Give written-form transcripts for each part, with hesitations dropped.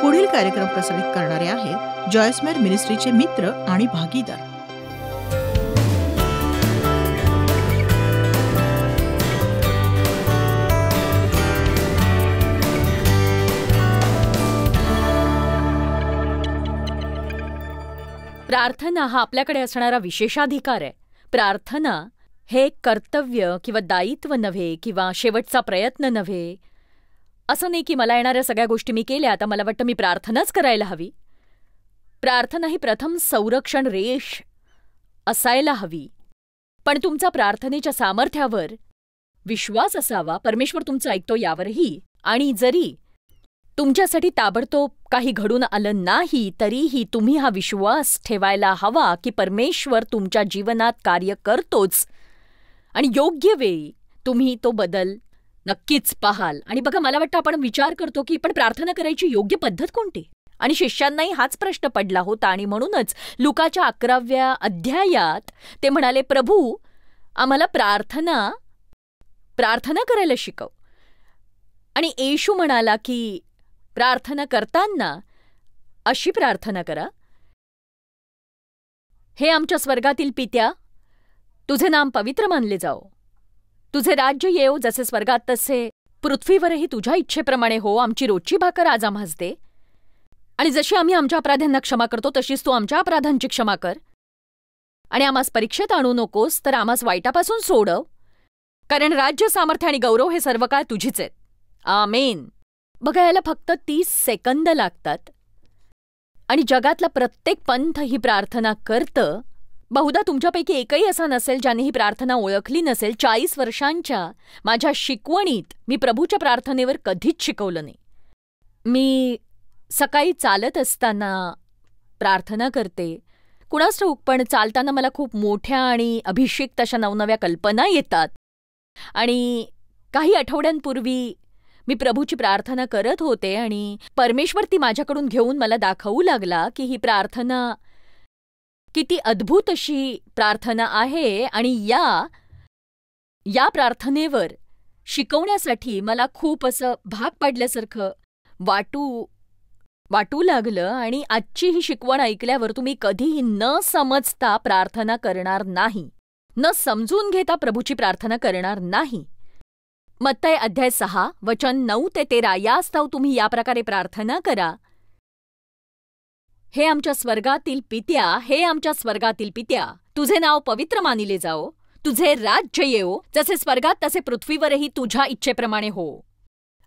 पुढील कार्यक्रम प्रसारित करणारे आहेत जॉयस्मेर मिनिस्ट्रीचे मित्र आणि भागीदार. प्रार्थना हा आपल्याकडे असणारा विशेषाधिकार आहे. प्रार्थना हे कर्तव्य किंवा दायित्व नव्हे किंवा शेवटचा प्रयत्न नव्हे. असं नाही की मला येणाऱ्या सगळ्या गोष्टी मी केल्या, आता मला वाटतं मी प्रार्थनाच करायला हवी. प्रार्थना ही प्रथम संरक्षण रेष असायला हवी. पण तुमचा प्रार्थनेच्या सामर्थ्यावर विश्वास असावा. परमेश्वर तुमचं ऐकतो यावरही. आणि जरी तुमच्यासाठी ताबडतोब काही घडून आलं नाही तरीही तुम्ही हा विश्वास ठेवायला हवा की परमेश्वर तुमच्या जीवनात कार्य करतोच आणि योग्य वेळी तुम्ही तो बदल नक्कीच पाहाल. आणि बघा, मला वाटतं आपण विचार करतो की पण प्रार्थना करायची योग्य पद्धत कोणती. आणि शिष्यांनाही हाच प्रश्न पडला होता. आणि म्हणूनच लुकाच्या 11व्या अध्यायात ते म्हणाले, प्रभू आम्हाला प्रार्थना करायला शिकव. आणि येशू म्हणाला की प्रार्थना करताना अशी प्रार्थना करा, हे आमच्या स्वर्गातील पित्या, तुझे नाम पवित्र मानले जाओ, तुझे राज्य येवो, जसे स्वर्गात तसे पृथ्वीवरही तुझ्या इच्छेप्रमाणे हो. आमची रोजची भाकर आज आम्हास दे, आणि जशी आम्ही आमच्या अपराध्यांना क्षमा करतो तशीच तू आमच्या अपराधांची क्षमा कर. आणि आम्हास परीक्षेत आणू नकोस, तर आम्हास वाईटापासून सोडव, कारण राज्य, सामर्थ्य आणि गौरव हे सर्व काळ तुझीच आहेत. आमेन. बघा, याला फक्त 30 सेकंद लागतात आणि जगातला प्रत्येक पंथ ही प्रार्थना करतं. बहुधा तुमच्यापैकी एकही असा नसेल ज्याने ही प्रार्थना ओळखली नसेल. 40 वर्षांच्या माझ्या शिकवणीत मी प्रभूच्या प्रार्थनेवर कधीच शिकवलं नाही. मी सकाळी चालत असताना प्रार्थना करते. कुणास ठाऊक, पण चालताना मला खूप मोठ्या आणि अभिषेक तशा नवनव्या कल्पना येतात. आणि काही आठवड्यांपूर्वी मी प्रभूची प्रार्थना करत होते आणि परमेश्वर ती माझ्याकडून घेऊन मला दाखवू लागला की ही प्रार्थना किती अद्भुत अशी प्रार्थना आहे. आणि या प्रार्थनेवर शिकवण्यासाठी मला खूप असं भाग पडल्यासारखं वाटू लागलं. आणि आजची ही शिकवण ऐकल्यावर तुम्ही कधीही न समजता प्रार्थना करणार नाही, न समजून घेता प्रभूची प्रार्थना करणार नाही. मत्तय अध्याय 6 वचन 9 ते 13 यास्तव तुम्ही या प्रकारे प्रार्थना करा, हे आमच्या स्वर्गातील पित्या, हे आमच्या स्वर्गातील पित्या, तुझे नाव पवित्र मानिले जाओ, तुझे राज्य येवो, जसे स्वर्गात तसे पृथ्वीवरही तुझ्या इच्छेप्रमाणे हो.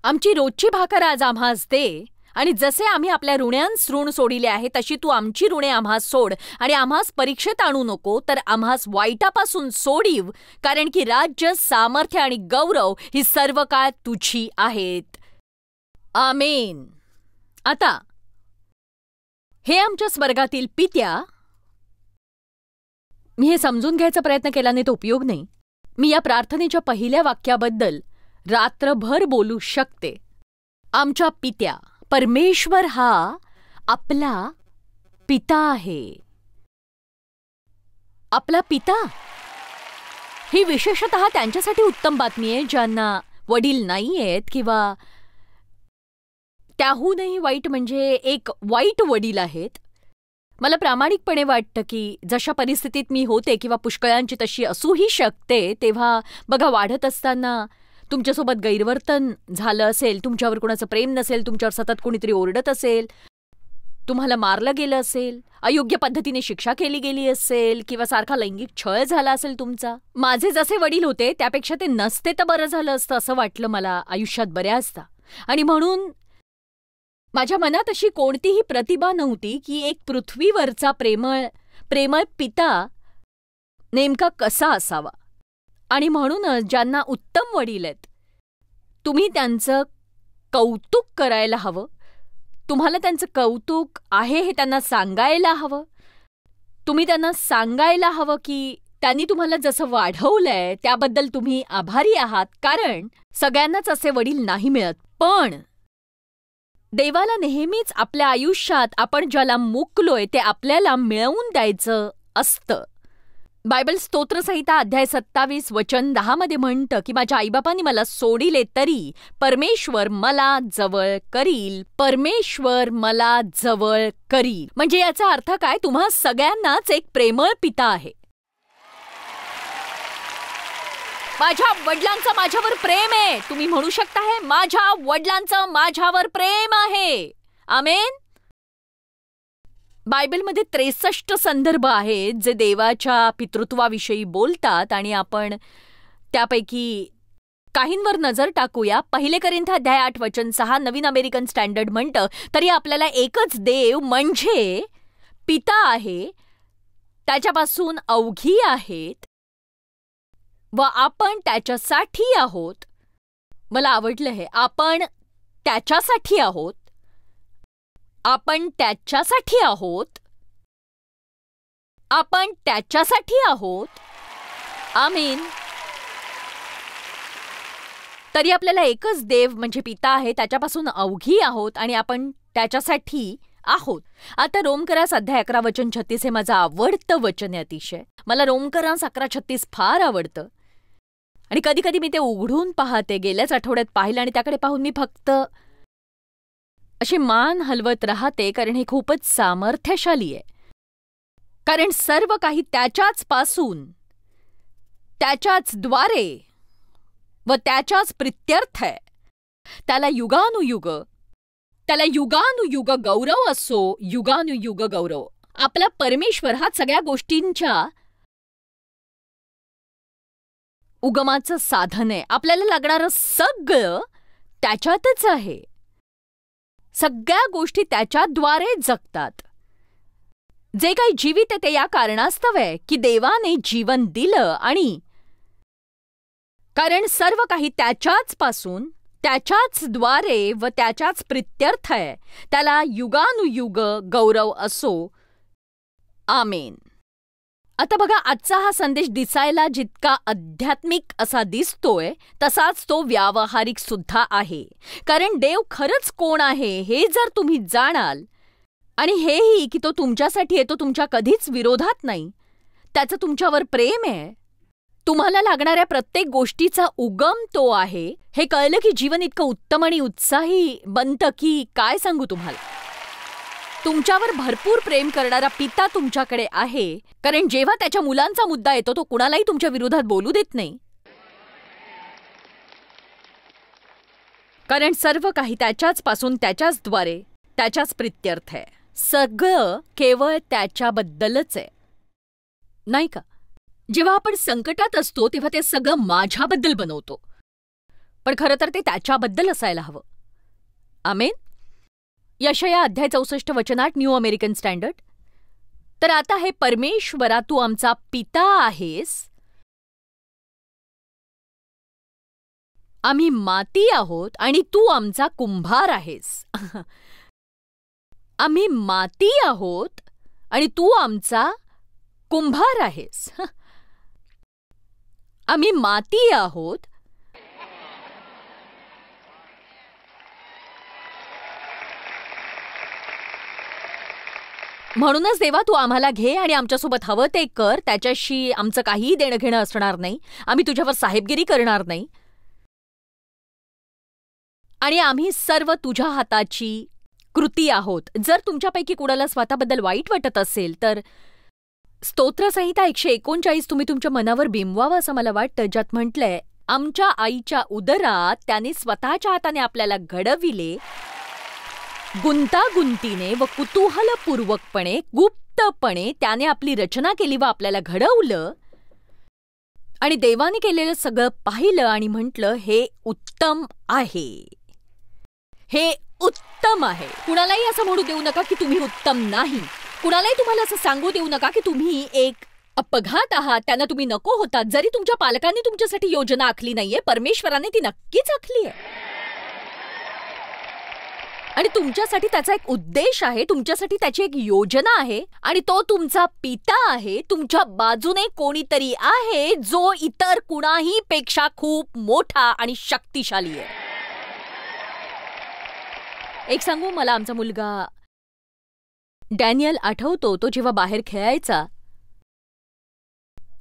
आमची रोजची भाकर आज आम्हास दे, आणि जसे आम्ही आपल्या ऋण्यांस ऋण सोडिले आहे तशी तू आमची ऋणे आम्हास सोड, आणि आम्हास परीक्षेत आणू नको, तर आम्हास वाईटापासून सोडीव, कारण की राज्य, सामर्थ्य आणि गौरव ही सर्व काळ तुझी आहेत. आमेन. आता हे आमच्या स्वर्गातील पित्या, मी हे समजून घ्यायचा प्रयत्न केला नाही तो उपयोग नाही. मी या प्रार्थनेच्या पहिल्या वाक्याबद्दल रात्रभर बोलू शकते. आमच्या पित्या, परमेश्वर हा आपला पिता आहे. आपला पिता ही विशेषतः त्यांच्यासाठी उत्तम बातमी आहे ज्यांना वडील नाही आहेत, किंवा त्याहूनही वाईट म्हणजे एक वाईट वडील आहेत. मला प्रामाणिकपणे वाटतं की जशा परिस्थितीत मी होते किंवा पुष्कळांची तशी असूही शकते, तेव्हा बघा, वाढत असताना तुमच्यासोबत गैरवर्तन झालं असेल, तुमच्यावर कोणाचं प्रेम नसेल, तुमच्यावर सतत कोणीतरी ओरडत असेल, तुम्हाला मारलं गेलं असेल, अयोग्य पद्धतीने शिक्षा केली गेली असेल, किंवा सारखा लैंगिक छळ झाला असेल तुमचा. माझे जसे वडील होते त्यापेक्षा ते नसते तर बरं झालं असतं असं वाटलं मला आयुष्यात बऱ्याचदा. आणि म्हणून माझ्या मनात अशी कोणतीही प्रतिभा नव्हती की एक पृथ्वीवरचा प्रेमळ पिता नेमका कसा असावा. आणि म्हणूनच ज्यांना उत्तम वडील आहेत, तुम्ही त्यांचं कौतुक करायला हवं. तुम्हाला त्यांचं कौतुक आहे हे त्यांना सांगायला हवं. तुम्ही त्यांना सांगायला हवं की त्यांनी तुम्हाला जसं वाढवलंय त्याबद्दल तुम्ही आभारी आहात, कारण सगळ्यांनाच असे वडील नाही मिळत. पण देवाला नेहमीच आपल्या आयुष्यात आपण ज्याला मुकलोय ते आपल्याला मिळवून द्यायचं असतं. बायबल स्तोत्रसंहिता अध्याय 27 वचन 10 मध्ये म्हणतं की माझ्या आईबापांनी मला सोडिले तरी परमेश्वर मला जवळ करील, परमेश्वर मला जवळ करील. म्हणजे याचा अर्थ काय? तुम्हा सगळ्यांनाच एक प्रेमळ पिता आहे. माझ्या वडिलांचं माझ्यावर प्रेम आहे. तुम्ही म्हणू शकता हे, माझ्या वडिलांचं माझ्यावर प्रेम आहे. आमेन. बायबलमध्ये 63 संदर्भ आहेत जे देवाच्या पितृत्वाविषयी बोलतात आणि आपण त्यापैकी काहींवर नजर टाकूया. 1 कोरिंथ अध्याय 8 वचन 6 नवीन अमेरिकन स्टँडर्ड म्हणतं, तरी आपल्याला एकच देव म्हणजे पिता आहे, त्याच्यापासून अवघी आहेत व आपण त्याच्यासाठी आहोत. मला आवडलं हे, आपण त्याच्यासाठी आहोत, आपण त्याच्यासाठी आहोत, आपण त्याच्यासाठी आहोत. आमीन. तरी आपल्याला एकच देव म्हणजे पिता आहे, त्याच्यापासून अवघी आहोत आणि आपण त्याच्यासाठी आहोत. आता रोमकरास अध्याय 11 वचन 36 हे माझं आवडतं वचन आहे अतिशय. मला रोमकरास 11:36 फार आवडतं आणि कधी कधी मी ते उघडून पाहते. गेल्याच आठवड्यात पाहिलं आणि त्याकडे पाहून मी फक्त अशी मान हलवत राहते, कारण हे खूपच सामर्थ्यशाली आहे. कारण सर्व काही त्याच्याच पासून, त्याच्याच द्वारे व त्याच्याच प्रित्यर्थ आहे. त्याला युगानुयुग गौरव असो, युगानुयुग गौरव. आपला परमेश्वर हा सगळ्या गोष्टींच्या उगमाचं साधन आहे. आपल्याला लागणारं सगळं त्याच्यातच आहे. सगळ्या गोष्टी त्याच्याद्वारे जगतात. जे काही जीवित आहे ते या कारणास्तव आहे की देवाने जीवन दिलं, आणि कारण सर्व काही त्याच्याच पासून, त्याच्याच द्वारे व त्याच्याच प्रित्यर्थ आहे. त्याला युगानुयुग गौरव असो. आमेन. आता बघा, आजचा हा संदेश दिसायला जितका आध्यात्मिक असा दिसतोय तसाच तो व्यावहारिक सुद्धा आहे. कारण देव खरंच कोण आहे हे जर तुम्ही जाणाल, आणि हेही की तो तुमच्यासाठी आहे, तो तुमच्या कधीच विरोधात नाही, त्याचं तुमच्यावर प्रेम आहे, तुम्हाला लागणाऱ्या प्रत्येक गोष्टीचा उगम तो आहे, हे कळलं की जीवन इतकं उत्तम आणि उत्साही बनतं की काय सांगू तुम्हाला. तुमच्यावर भरपूर प्रेम करणारा पिता तुमच्याकडे आहे, कारण जेव्हा त्याच्या मुलांचा मुद्दा येतो तो कुणालाही तुमच्या विरोधात बोलू देत नाही. कारण सर्व काही त्याच्याच पासून, त्याच्याच द्वारे, त्याच्याच प्रित्यर्थ आहे. सगळं केवळ त्याच्याबद्दलच आहे, नाही का? जेव्हा आपण संकटात असतो तेव्हा ते सगळं माझ्याबद्दल बनवतो, पण खरं तर ते त्याच्याबद्दल असायला हवं. आमेन. यशाया अध्याय 64 वचन 8 न्यू अमेरिकन स्टँडर्ड. तर आता हे परमेश्वरा, तू आमचा पिता आहेस, आम्ही माती आहोत आणि तू आमचा कुंभार आहेस. आम्ही माती आहोत आणि तू आमचा कुंभार आहेस. आम्ही माती आहोत. म्हणूनच देवा, तू आम्हाला घे आणि आमच्यासोबत हवं ते कर. त्याच्याशी आमचं काहीही देणं घेणं असणार नाही. आम्ही तुझ्यावर साहेबगिरी करणार नाही आणि आम्ही सर्व तुझ्या हाताची कृती आहोत. जर तुमच्यापैकी कुणाला स्वतःबद्दल वाईट वाटत असेल तर स्तोत्रसंहिता 139 तुम्ही तुमच्या मनावर बिंबवावं असं मला वाटतं, ज्यात म्हटलंय, आमच्या आईच्या उदरात त्याने स्वतःच्या हाताने आपल्याला घडविले, गुंतागुंतीने व कुतूहलपूर्वकपणे, गुप्तपणे त्याने आपली रचना केली व आपल्याला घडवलं. आणि देवाने केलेलं सगळं पाहिलं आणि म्हटलं, हे उत्तम आहे, हे उत्तम आहे. कुणालाही असं म्हणू देऊ नका की तुम्ही उत्तम नाही. कुणालाही तुम्हाला असं सांगू देऊ नका की तुम्ही एक अपघात आहात, त्यांना तुम्ही नको होतात. जरी तुमच्या पालकांनी तुमच्यासाठी योजना आखली नाहीये, परमेश्वराने ती नक्कीच आखली आहे आणि तुमच्यासाठी त्याचा एक उद्देश आहे, तुमच्यासाठी त्याची एक योजना आहे, आणि तो तुमचा पिता आहे. तुमच्या बाजूने कोणीतरी आहे जो इतर कुणाही पेक्षा खूप मोठा आणि शक्तिशाली आहे. एक सांगू, मला आमचा मुलगा डॅनियल आठवतो. तो जेव्हा बाहेर खेळायचा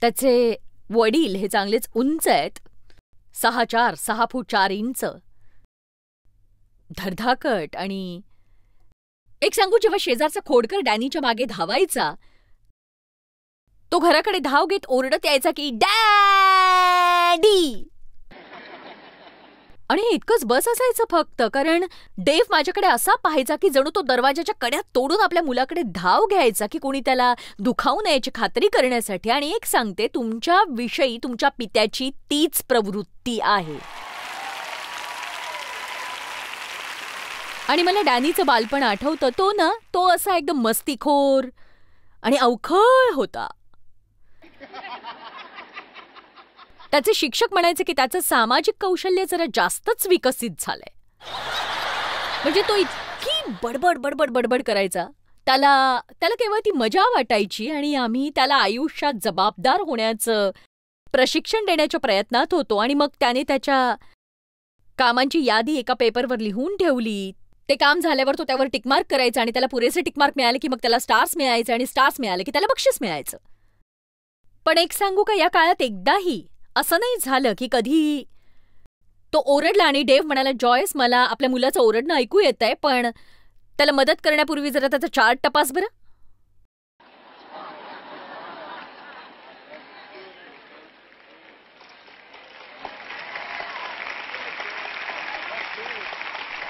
त्याचे वडील हे चांगलेच उंच आहेत, 6 फूट 4 इंच, धडधाकट. आणि एक सांगू, जेव्हा शेजारचा खोडकर डॅनीच्या मागे धावायचा, तो घराकडे धाव घेत ओरडत यायचा की डॅडी. आणि इतकंच बस असायचं फक्त, कारण डेव्ह माझ्याकडे असा पाहायचा की जणू तो दरवाजाच्या कड्या तोडून आपल्या मुलाकडे धाव घ्यायचा की कोणी त्याला दुखावू नये याची खात्री करण्यासाठी. आणि एक सांगते, तुमच्या विषयी तुमच्या पित्याची तीच प्रवृत्ती आहे. आणि मला डॅनीचं बालपण आठवतं. तो असा एकदम मस्तीखोर आणि अवखळ होता. त्याचे शिक्षक म्हणायचे की त्याचं सामाजिक कौशल्य जरा जास्तच विकसित झालंय. म्हणजे तो इतकी बडबड करायचा. त्याला केवळ ती मजा वाटायची. आणि आम्ही त्याला आयुष्यात जबाबदार होण्याचं प्रशिक्षण देण्याच्या प्रयत्नात होतो. आणि मग त्याने त्याच्या कामांची यादी एका पेपरवर लिहून ठेवली. ते काम झाल्यावर तो त्यावर टिकमार्क करायचा. आणि त्याला पुरेसे टिकमार्क मिळाले की मग त्याला स्टार्स मिळायचे. आणि स्टार्स मिळाले की त्याला बक्षीस मिळायचं. पण एक सांगू का, या काळात एकदाही असं नाही झालं की कधी तो ओरडला आणि डेव्ह म्हणाला, जॉयस मला आपल्या मुलाचं ओरडणं ऐकू येतंय, पण त्याला मदत करण्यापूर्वी जरा त्याचा चार्ट तपास बरं.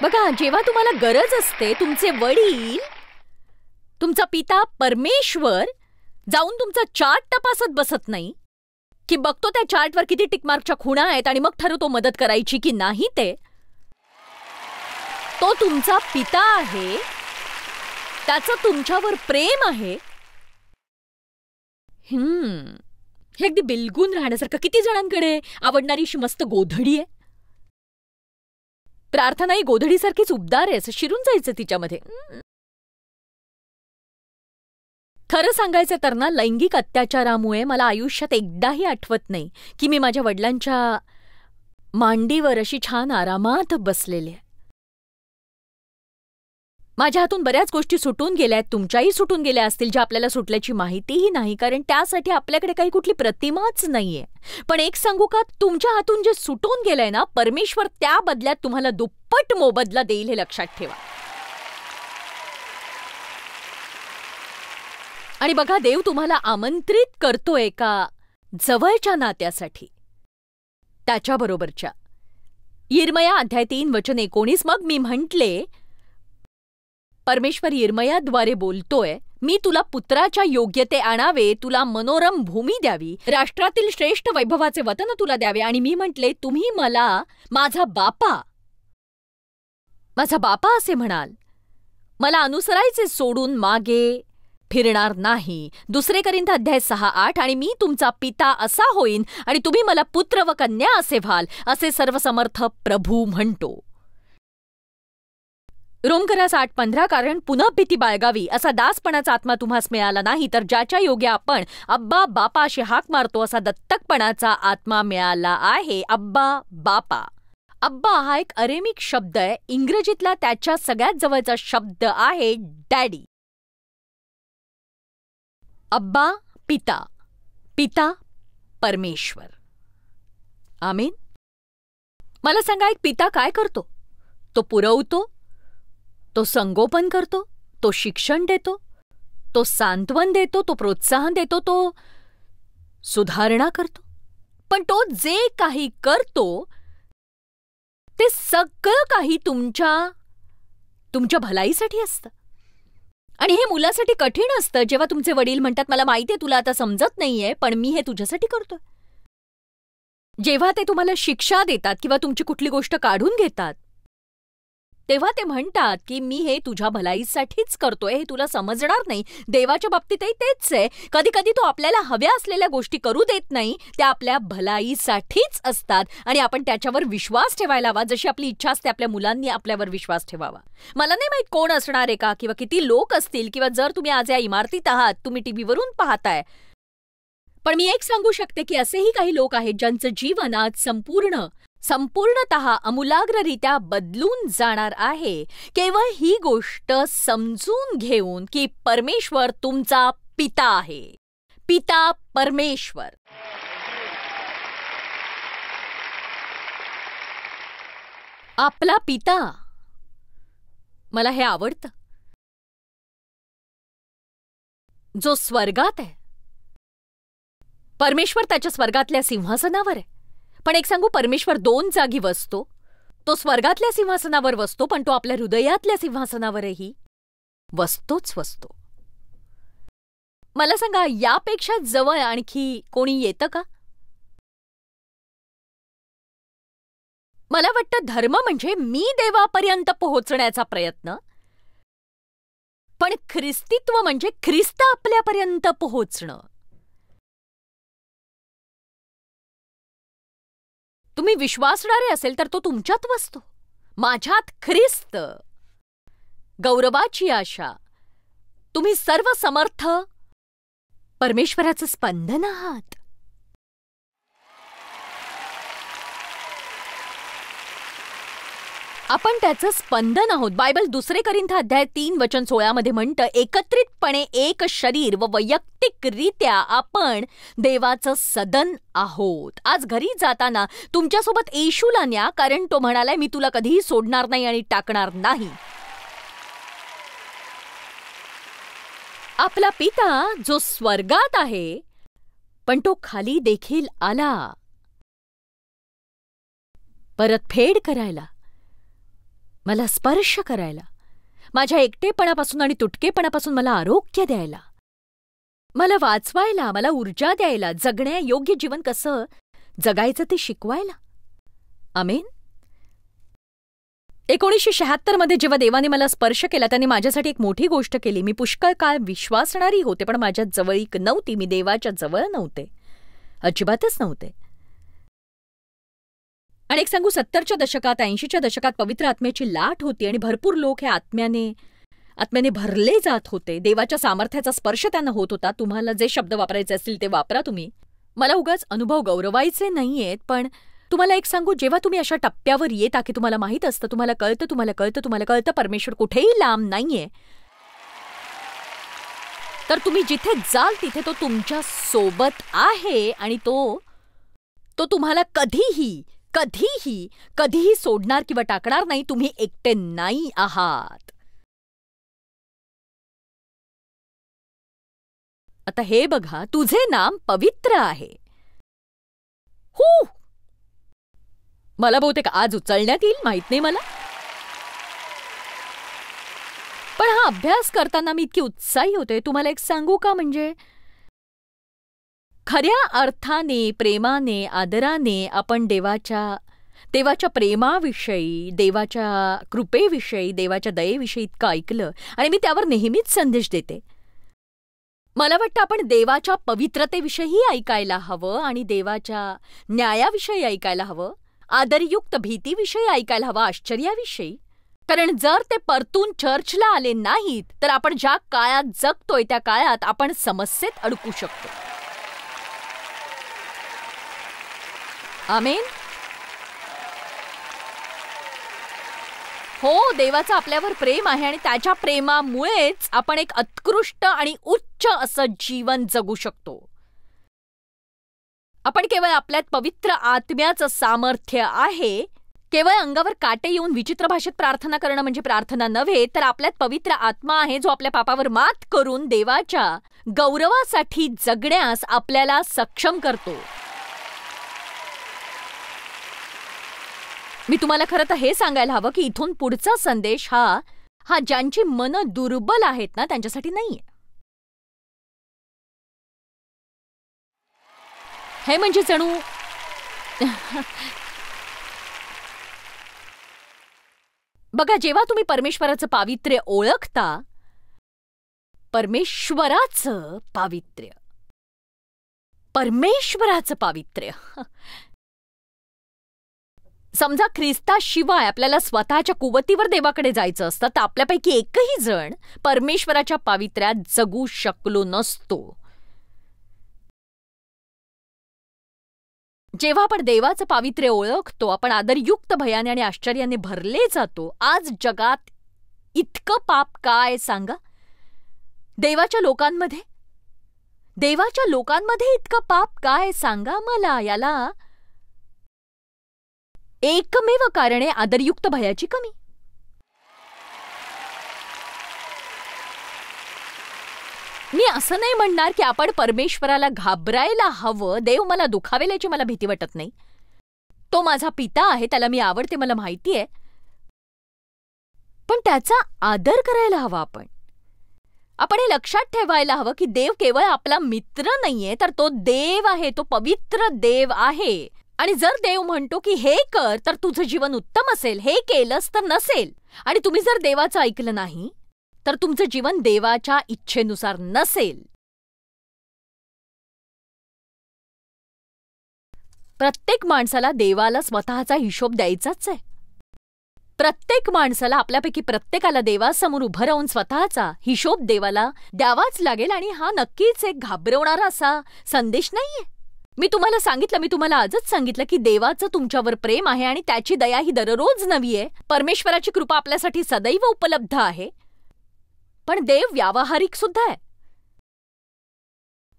बघा, जेव्हा तुम्हाला गरज असते, तुमचे वडील, तुमचा पिता परमेश्वर जाऊन तुमचा चार्ट तपासत बसत नाही की बघतो त्या चार्टवर किती टिकमार्कच्या खुणा आहेत आणि मग ठरवतो मदत करायची की नाही. तो तुमचा पिता आहे, त्याचं तुमच्यावर प्रेम आहे. हे अगदी बिलगून राहण्यासारखं. किती जणांकडे आवडणारी अशी मस्त गोधडी आहे. प्रार्थना ही गोधडीसारखीच उबदार आहे, असं शिरून जायचं तिच्यामध्ये. खरं सांगायचं तर ना, लैंगिक अत्याचारामुळे मला आयुष्यात एकदाही आठवत नाही की मी माझ्या वडिलांच्या मांडीवर अशी छान आरामात बसलेली आहे. माझ्या हातून बऱ्याच गोष्टी सुटून गेल्या आहेत, तुमच्याही सुटून गेल्या असतील, ज्या आपल्याला सुटल्याची माहितीही नाही, कारण त्यासाठी आपल्याकडे काही कुठली प्रतिमाच नाहीये. पण एक सांगू का, तुमच्या हातून जे सुटून गेलंय ना, परमेश्वर त्या बदल्यात तुम्हाला दुप्पट मोबदला देईल, हे लक्षात ठेवा. आणि बघा, देव तुम्हाला आमंत्रित करतोय का जवळच्या नात्यासाठी, त्याच्याबरोबरच्या. यिर्मया अध्याय 3 वचन 19. मग मी म्हंटले, परमेश्वर यिर्मयाद्वारे बोलतोय, मी तुला पुत्राच्या योग्यते आणावे, तुला मनोरम भूमी द्यावी, राष्ट्रातील श्रेष्ठ वैभवाचे वतन तुला द्यावे. आणि मी म्हंटले, तुम्ही मला माझा बापा असे म्हणाल, मला अनुसरायचे सोडून मागे फिरणार नाही. 2 कोरिन्थ अध्याय 6:8. आणि मी तुमचा पिता असा होईन आणि तुम्ही मला पुत्र व कन्या असे व्हाल, असे सर्वसमर्थ प्रभू म्हणतो. रोमकरास 8:15. कारण पुन्हा भीती बाळगावी असा दासपणाचा आत्मा तुम्हास मिळाला नाही, तर ज्याच्या योगे आपण अब्बा बापा अशी हाक मारतो, असा दत्तकपणाचा आत्मा मिळाला आहे. अब्बा बापा. अब्बा हा एक अरेमिक शब्द आहे. इंग्रजीतला त्याच्या सगळ्यात जवळचा शब्द आहे डॅडी. अब्बा पिता, पिता परमेश्वर. आमीन. मला सांगा, एक पिता काय करतो? तो पुरवतो, तो संगोपन करतो, तो शिक्षण देतो, तो सांत्वन देतो, तो प्रोत्साहन देतो, तो सुधारणा करतो. पण तो जे काही करतो ते सगळं काही तुमच्या भलाईसाठी असतं. आणि हे मुलासाठी कठीण असतं, जेव्हा तुमचे वडील म्हणतात, मला माहितीये तुला आता समजत नाहीये, पण मी हे तुझ्यासाठी करतोय. जेव्हा ते तुम्हाला शिक्षा देतात किंवा तुमची कुठली गोष्ट काढून घेतात, तेव्हा ते म्हणतात की मी हे तुझ्या भलाईसाठीच करतोय, हे तुला समजणार नाही. देवाच्या बाबतीतही तेच आहे. कधी कधी तो आपल्याला हव्या असलेल्या गोष्टी करू देत नाही, त्या आपल्या भलाईसाठीच असतात आणि आपण त्याच्यावर विश्वास ठेवायला हवा, जशी आपली इच्छा असते आपल्या मुलांनी आपल्यावर विश्वास ठेवावा. मला नाही माहित कोण असणार आहे का किंवा किती लोक असतील, किंवा जर तुम्ही आज या इमारतीत आहात, तुम्ही टीव्हीवरून पाहताय, पण मी एक सांगू शकते की असेही काही लोक आहेत ज्यांचं जीवन आज संपूर्णतः आमूलाग्ररित्या बदलून जाणार आहे, केवळ ही गोष्ट समजून घेऊन की परमेश्वर तुमचा पिता आहे. पिता परमेश्वर. आपला पिता. मला हे आवडतं. जो स्वर्गात आहे. परमेश्वर त्याच्या स्वर्गातल्या सिंहासनावर आहे. पण एक सांगू, परमेश्वर 2 जागी बसतो. तो स्वर्गातल्या सिंहासनावर बसतो, पण तो आपल्या हृदयातल्या सिंहासनावरही बसतोच बसतो. मला सांगा, यापेक्षा जवळ आणखी कोणी येतं का? मला वाटतं धर्म म्हणजे मी देवापर्यंत पोहोचण्याचा प्रयत्न, पण ख्रिस्तीत्व म्हणजे ख्रिस्त आपल्यापर्यंत पोहोचणं. तुम्ही विश्वासणारे असेल तर तो तुमच्यात वसतो. माझ्यात ख्रिस्त, गौरवाची आशा. तुम्ही सर्व समर्थ परमेश्वराचं स्पंदन आहात. आपण त्याचं स्पंदन आहोत. बायबल 2 कोरिन्थ अध्याय 3:16 मध्ये म्हणतं, एकत्रितपणे एक शरीर व वैयक्तिकरित्या आपण देवाचं सदन आहोत. आज घरी जाताना तुमच्यासोबत येशूला न्या, कारण तो म्हणालाय, मी तुला कधीही सोडणार नाही आणि टाकणार नाही. आपला पिता जो स्वर्गात आहे, पण तो खाली देखील आला परतफेड करायला, मला स्पर्श करायला, माझ्या एकटेपणापासून आणि तुटकेपणापासून मला आरोग्य द्यायला, मला वाचवायला, मला ऊर्जा द्यायला, जगण्यायोग्य जीवन कसं जगायचं ते शिकवायला. आमेन. 1976 मध्ये जेव्हा देवाने मला स्पर्श केला, त्याने माझ्यासाठी एक मोठी गोष्ट केली. मी पुष्कळ काळ विश्वासणारी होते, पण माझ्या जवळीक नव्हती. मी देवाच्या जवळ नव्हते, अजिबातच नव्हते. आणि एक सांगू, 70च्या दशकात 80च्या दशकात पवित्र आत्म्याची लाट होती आणि भरपूर लोक हे आत्म्याने भरले जात होते. देवाच्या सामर्थ्याचा स्पर्श त्यांना होत होता. तुम्हाला जे शब्द वापरायचे असतील ते वापरा तुम्ही. मला उगाच अनुभव गौरवायचे नाहीयेत, पण तुम्हाला एक सांगू, जेव्हा तुम्ही अशा टप्प्यावर येता की तुम्हाला माहीत असतं, तुम्हाला कळतं परमेश्वर कुठेही लांब नाहीये, तर तुम्ही जिथे जाल तिथे तो तुमच्या सोबत आहे आणि तो तुम्हाला कधीही सोडणार किंवा टाकणार नाही. तुम्ही एकटे नाही आहात. आता हे बघा, तुझे नाम पवित्र आहे. मला बहुतेक आज उचलण्यात येईल, माहित नाही मला. पण हा अभ्यास करताना मी इतकी उत्साही होते. तुम्हाला एक सांगू का, म्हणजे खऱ्या अर्थाने, प्रेमाने, आदराने आपण देवाच्या प्रेमाविषयी, देवाच्या कृपेविषयी, देवाच्या दयेविषयी इतकं ऐकलं आणि मी त्यावर नेहमीच संदेश देते. मला वाटतं आपण देवाच्या पवित्रतेविषयी ऐकायला हवं आणि देवाच्या न्यायाविषयी ऐकायला हवं, आदरयुक्त भीतीविषयी ऐकायला हवं, आश्चर्याविषयी. कारण जर ते परतून चर्चला आले नाहीत, तर आपण ज्या काळात जगतोय त्या काळात आपण समस्येत अडकू शकतो. आमेन. हो, देवाचं आपल्यावर प्रेम आहे आणि त्याच्या प्रेमामुळेच आपण एक उत्कृष्ट आणि उच्च असं जीवन जगू शकतो. आपण केवळ आपल्यात पवित्र आत्म्याचं सामर्थ्य आहे. केवळ अंगावर काटे येऊन विचित्र भाषेत प्रार्थना करणं म्हणजे प्रार्थना नव्हे, तर आपल्यात पवित्र आत्मा आहे जो आपल्या पापावर मात करून देवाच्या गौरवासाठी जगण्यास आपल्याला सक्षम करतो. मी तुम्हाला खरं तर हे सांगायला हवं की इथून पुढचा संदेश हा ज्यांची मनं दुर्बल आहेत ना त्यांच्यासाठी नाहीये. हे म्हणजे जणू बघा, जेव्हा तुम्ही परमेश्वराचं पावित्र्य ओळखता, परमेश्वराचं पावित्र्य समजा ख्रिस्ताशिवाय आपल्याला स्वतःच्या कुवतीवर देवाकडे जायचं असतं, तर आपल्यापैकी एकही जण परमेश्वराच्या पावित्र्यात जगू शकलो नसतो. जेव्हा आपण देवाचं पावित्र्य ओळखतो, आपण आदरयुक्त भयाने आणि आश्चर्याने भरले जातो. आज जगात इतकं पाप काय सांगा? देवाच्या लोकांमध्ये देवाच्या लोकांमध्ये इतकं पाप काय सांगा मला. याला एकमेव कारण आहे आदरयुक्त भयाची कमी. मी असं नाही म्हणणार की आपण परमेश्वराला घाबरायला हवं. देव मला दुखावेल याची मला भीती वाटत नाही. तो माझा पिता आहे, त्याला मी आवडते, मला माहिती आहे. पण त्याचा आदर करायला हवा. आपण हे लक्षात ठेवायला हवं की देव केवळ आपला मित्र नाहीये, तर तो देव आहे, तो पवित्र देव आहे. आणि जर देव म्हणतो की हे कर तर तुझं जीवन उत्तम असेल, हे केलंस तर नसेल, आणि तुम्ही जर देवाचं ऐकलं नाही तर तुमचं जीवन देवाच्या इच्छेनुसार नसेल. प्रत्येक माणसाला देवाला स्वतःचा हिशोब द्यायचाच आहे. प्रत्येक माणसाला, आपल्यापैकी प्रत्येकाला देवासमोर उभं राहून स्वतःचा हिशोब देवाला द्यावाच लागेल. आणि हा नक्कीच एक घाबरवणारा असा संदेश नाहीये. मी तुम्हाला आजच सांगितलं की देवाचं तुमच्यावर प्रेम आहे आणि त्याची दया ही दररोज नवी आहे. परमेश्वराची कृपा आपल्यासाठी सदैव उपलब्ध आहे. पण देव व्यावहारिक सुद्धा आहे.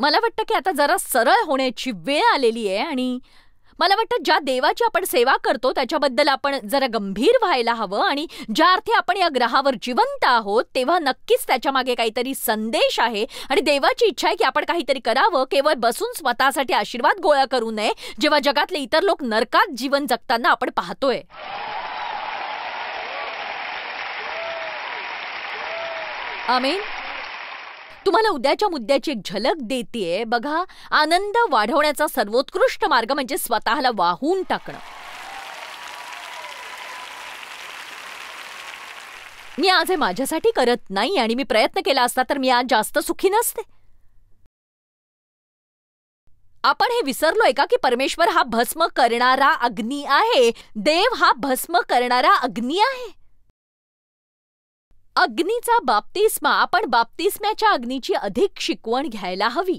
मला वाटतं की आता जरा सरळ होण्याची वेळ आलेली आहे. आणि मला वाटतं ज्या देवाची आपण सेवा करतो त्याच्याबद्दल आपण जरा गंभीर व्हायला हवं. आणि ज्या अर्थी आपण या ग्रहावर जिवंत आहोत तेव्हा नक्कीच त्याच्यामागे काहीतरी संदेश आहे. आणि देवाची इच्छा आहे की आपण काहीतरी करावं, केवळ बसून स्वतःसाठी आशीर्वाद गोळा करू नये, जेव्हा जगातले इतर लोक नरकात जीवन जगताना आपण पाहतोय. आमेन. तुम्हाला उद्याच्या मुद्द्याची एक झलक देतेय. बघा, आनंद वाढवण्याचा सर्वोत्कृष्ट मार्ग म्हणजे स्वतःला वाहून टाकणं. मी आज हे माझ्यासाठी करत नाही, आणि मी प्रयत्न केला असता तर मी आज जास्त सुखी नसते. आपण हे विसरलोय का की परमेश्वर हा भस्म करणारा अग्नी आहे. देव हा भस्म करणारा अग्नी आहे. अग्नीचा बाप्तिस्मा, आपण बाप्तिस्म्याच्या अग्नीची अधिक शिकवण घ्यायला हवी.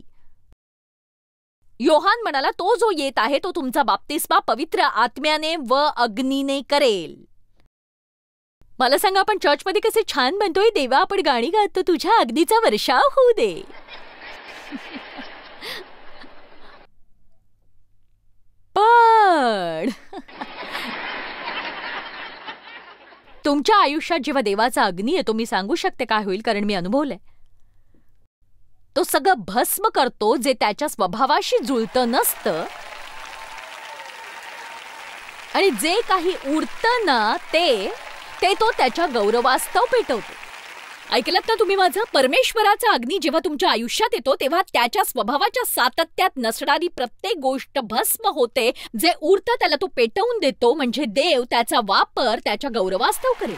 योहान म्हणाला, तो जो येत आहे तो तुमचा बाप्तिस्मा पवित्र आत्म्याने व अग्नीने करेल. मला सांगा, आपण चर्चमध्ये कसे छान म्हणतोय, देवा आपण गाणी गातो, तुझ्या अग्नीचा वर्षाव होऊ दे. पण तुमच्या आयुष्यात जेव्हा देवाचा अग्नी येतो, मी सांगू शकते काय होईल, कारण मी अनुभवलंय. तो सगळं भस्म करतो जे त्याच्या स्वभावाशी जुळतं नसतं, आणि जे काही उरतं ना ते तो त्याच्या गौरवास्तव पेटवतो. ऐकलात ना तुम्ही माझं? परमेश्वराचा अग्नी जेव्हा तुमच्या आयुष्यात येतो तेव्हा त्याच्या स्वभावाच्या सातत्यात नसणारी प्रत्येक गोष्ट भस्म होते. जे उरतं त्याला तो पेटवून देतो, म्हणजे देव त्याचा वापर त्याच्या गौरवास्तव करेल.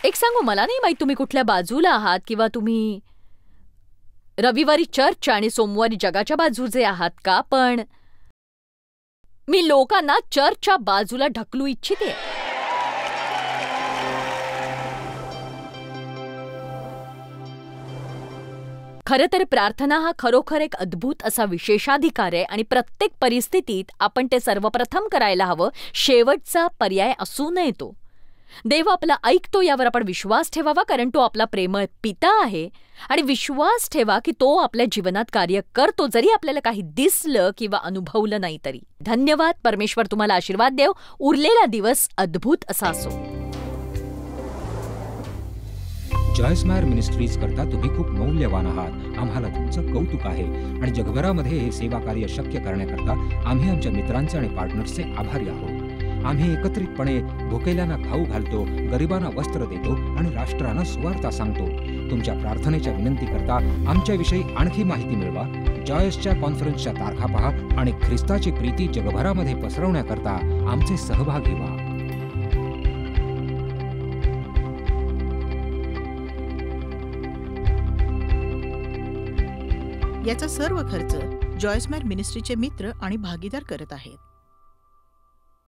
एक सांगू, मला नाही माहित तुम्ही कुठल्या बाजूला आहात, किंवा तुम्ही रविवारी चर्च आणि सोमवारी जगाच्या बाजूचे आहात का, पण मी लोकांना चर्चच्या बाजूला ढकलू इच्छिते. खरं तर प्रार्थना हा खरोखर एक अद्भुत असा विशेषाधिकार आहे, आणि प्रत्येक परिस्थितीत आपण ते सर्वप्रथम करायला हवं. शेवटचा पर्याय असू नये तो. देव आपला ऐकतो यावर आपण विश्वास ठेवावा, कारण तो आपला प्रेमळ पिता आहे. आणि विश्वास ठेवा की तो आपल्या जीवनात कार्य करतो, जरी आपल्याला काही दिसलं किंवा अनुभवलं नाही तरी. धन्यवाद. परमेश्वर तुम्हाला आशीर्वाद देव. उरलेला दिवस अद्भुत असा असो. जॉयस मायर मिनिस्ट्रीज करता तुम्ही खूप मौल्यवान आहात. आम्हाला तुमचं कौतुक आहे, आणि जगभरामध्ये हे सेवा कार्य शक्य करण्याकरता आम्ही आमच्या मित्रांचे आणि पार्टनर्सचे आभारी आहोत. आम्ही एकत्रितपणे भुकेल्यांना खाऊ घालतो, गरिबांना वस्त्र देतो आणि राष्ट्रांना सुवार्ता सांगतो. तुमच्या प्रार्थनेच्या विनंती करता आमच्याविषयी आणखी माहिती मिळवा. जॉयसच्या कॉन्फरन्सच्या तारखा पहा आणि ख्रिस्ताची प्रीती जगभरामध्ये पसरवण्याकरता आमचे सहभागी व्हा. याचा सर्व खर्च जॉयस मायर मिनिस्ट्रीचे मित्र आणि भागीदार करत आहेत.